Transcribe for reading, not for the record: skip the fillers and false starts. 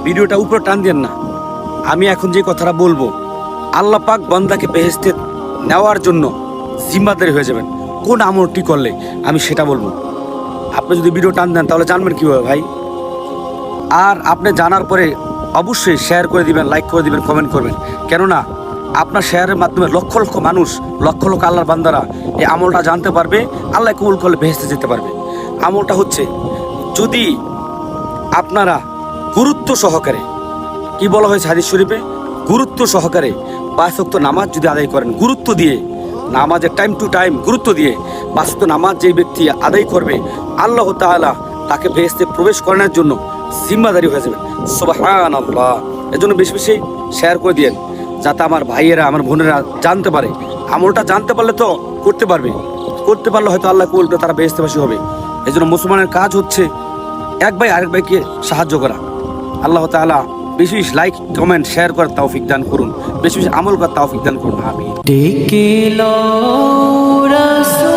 ভিডিওটা উপরে টান দেন না। আমি এখন যে কথাটা বলবো, আল্লাহ পাক বান্দাকে বেহেশতে নেওয়ার জন্য জিম্মাদারি হয়ে যাবেন কোন আমলটি করলে, আমি সেটা বলবো। আপনি যদি ভিডিও টান দেন তাহলে জানবেন কীভাবে ভাই। আর আপনি জানার পরে অবশ্যই শেয়ার করে দিবেন, লাইক করে দিবেন, কমেন্ট করবেন। কেননা আপনার শেয়ারের মাধ্যমে লক্ষ লক্ষ মানুষ, লক্ষ লক্ষ আল্লাহর বান্দারা এই আমলটা জানতে পারবে, আল্লাহ কবুল করলে বেহেশতে যেতে পারবে। আমলটা হচ্ছে, যদি আপনারা গুরুত্ব সহকারে, কি বলা হয়েছে হাদিস শরীফে, গুরুত্ব সহকারে 5 ওয়াক্ত নামাজ যদি আদায় করেন, গুরুত্ব দিয়ে নামাজের টাইম টু টাইম গুরুত্ব দিয়ে 5 ওয়াক্ত নামাজ যেই ব্যক্তি আদায় করবে, আল্লাহ তাআলা তাকে বেহেশতে প্রবেশ করানোর জন্য জিম্মাদারি হয়ে যাবে। সুবহানাল্লাহ। এজন্য বেশি বেশি শেয়ার করে দিয়েন, যাতে আমার ভাইয়েরা, আমার বোনেরা জানতে পারে। আমলটা জানতে পারলে তো করতে পারবে, করতে পারলে হয়তো আল্লাহ কবুল করে তারা বেহেশতেবাসী হবে। এজন্য মুসলমানের কাজ হচ্ছে এক ভাই আরেক ভাইকে সাহায্য করা। আল্লাহ তাআলা বেশি বেশি লাইক, কমেন্ট, শেয়ার করার তৌফিক দান করুন, বেশি বেশি আমল করার তৌফিক দান করুন। আমিন। ডেকে লো রাসূল।